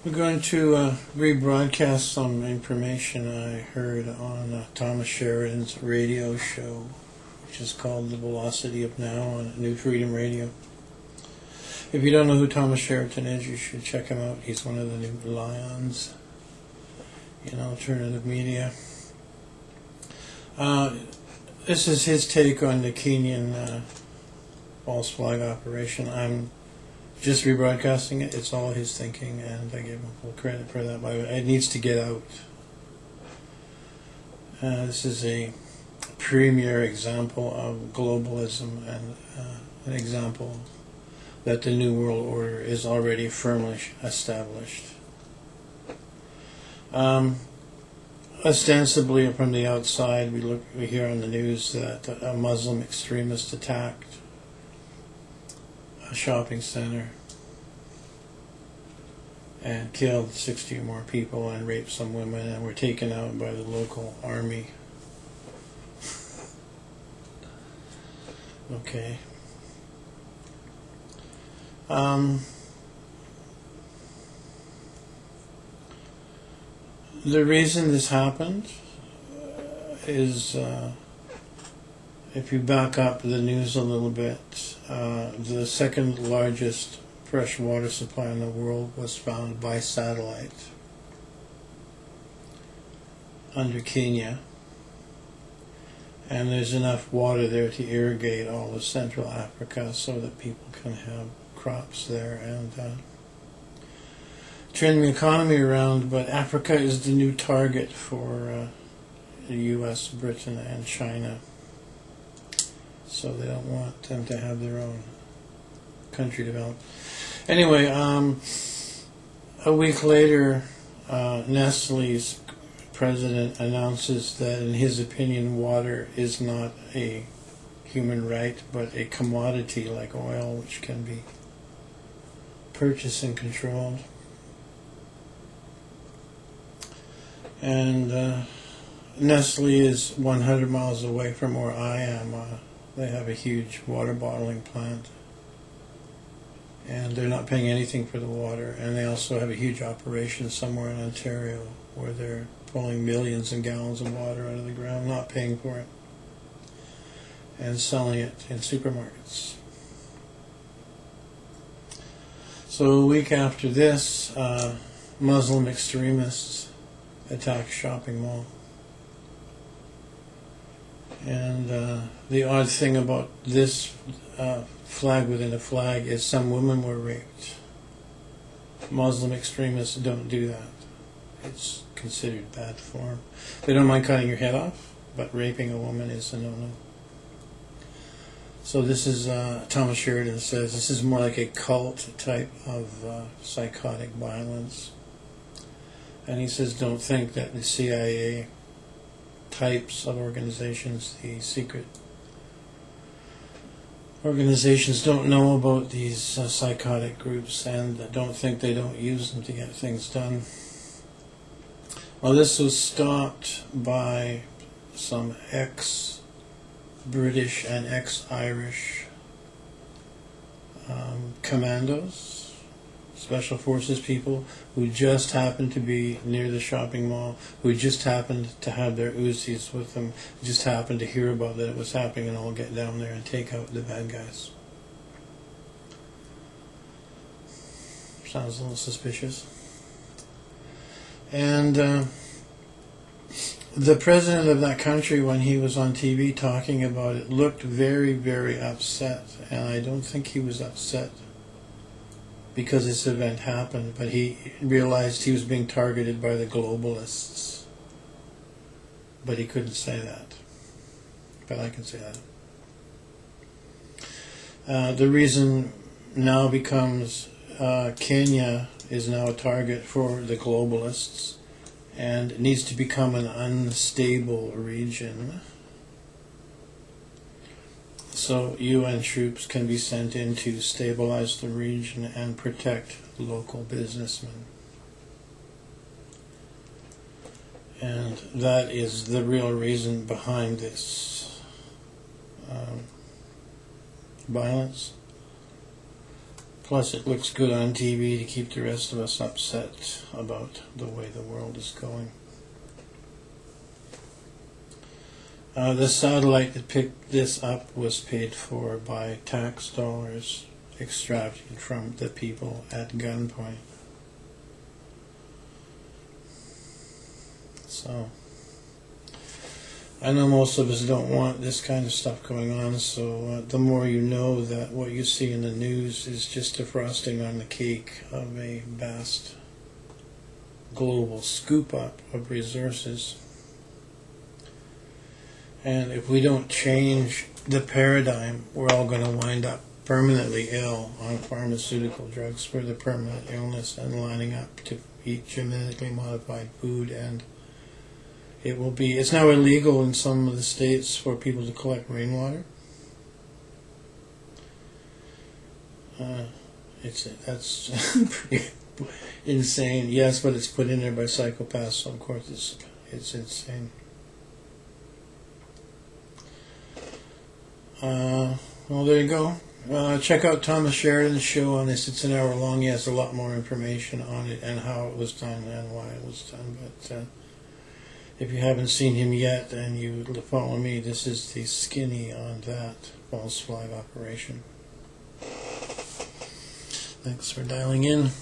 We're going to rebroadcast some information I heard on Thomas Sheridan's radio show, which is called The Velocity of Now on New Freedom Radio. If you don't know who Thomas Sheridan is, you should check him out. He's one of the new lions in alternative media. This is his take on the Kenyan false flag operation. I'm just rebroadcasting it. It's all his thinking, and I give him full credit for that. But it needs to get out. This is a premier example of globalism and an example that the New World Order is already firmly established. Ostensibly, from the outside, we hear on the news that a Muslim extremist attacked a shopping center and killed 60 or more people and raped some women and were taken out by the local army. Okay. The reason this happened is, if you back up the news a little bit, the second largest fresh water supply in the world was found by satellite under Kenya, and there's enough water there to irrigate all of Central Africa so that people can have crops there and turn the economy around. But Africa is the new target for the US, Britain, and China. So they don't want them to have their own country developed. Anyway, a week later, Nestle's president announces that, in his opinion, water is not a human right, but a commodity like oil, which can be purchased and controlled. And Nestle is 100 miles away from where I am. They have a huge water bottling plant, and they're not paying anything for the water. And they also have a huge operation somewhere in Ontario where they're pulling millions of gallons of water out of the ground, not paying for it, and selling it in supermarkets. So a week after this, Muslim extremists attacked shopping mall. And the odd thing about this flag within a flag is some women were raped. Muslim extremists don't do that. It's considered bad form. They don't mind cutting your head off, but raping a woman is a no-no. So this is, Thomas Sheridan says, this is more like a cult type of psychotic violence. And he says, don't think that the CIA types of organizations, the secret organizations, don't know about these psychotic groups, and don't think they don't use them to get things done. Well, this was stopped by some ex-British and ex-Irish commandos, special forces people, who just happened to be near the shopping mall, who just happened to have their Uzis with them, just happened to hear about that it was happening, and all get down there and take out the bad guys. Sounds a little suspicious. And the president of that country, when he was on TV talking about it, looked very, very upset, and I don't think he was upset because this event happened, but he realized he was being targeted by the globalists. But he couldn't say that. But I can say that. The reason now becomes Kenya is now a target for the globalists, and it needs to become an unstable region. So UN troops can be sent in to stabilize the region and protect local businessmen. And that is the real reason behind this violence. Plus, it looks good on TV to keep the rest of us upset about the way the world is going. The satellite that picked this up was paid for by tax dollars extracted from the people at gunpoint. So, I know most of us don't want this kind of stuff going on, so the more you know that what you see in the news is just a frosting on the cake of a vast global scoop up of resources. And if we don't change the paradigm, we're all going to wind up permanently ill on pharmaceutical drugs for the permanent illness and lining up to eat genetically modified food. And it's now illegal in some of the states for people to collect rainwater. That's pretty insane. Yes, but it's put in there by psychopaths, so of course it's insane. Well, there you go. Check out Thomas Sheridan's show on this. It's an hour long. He has a lot more information on it and how it was done and why it was done. But if you haven't seen him yet and you follow me, this is the skinny on that false flag operation. Thanks for dialing in.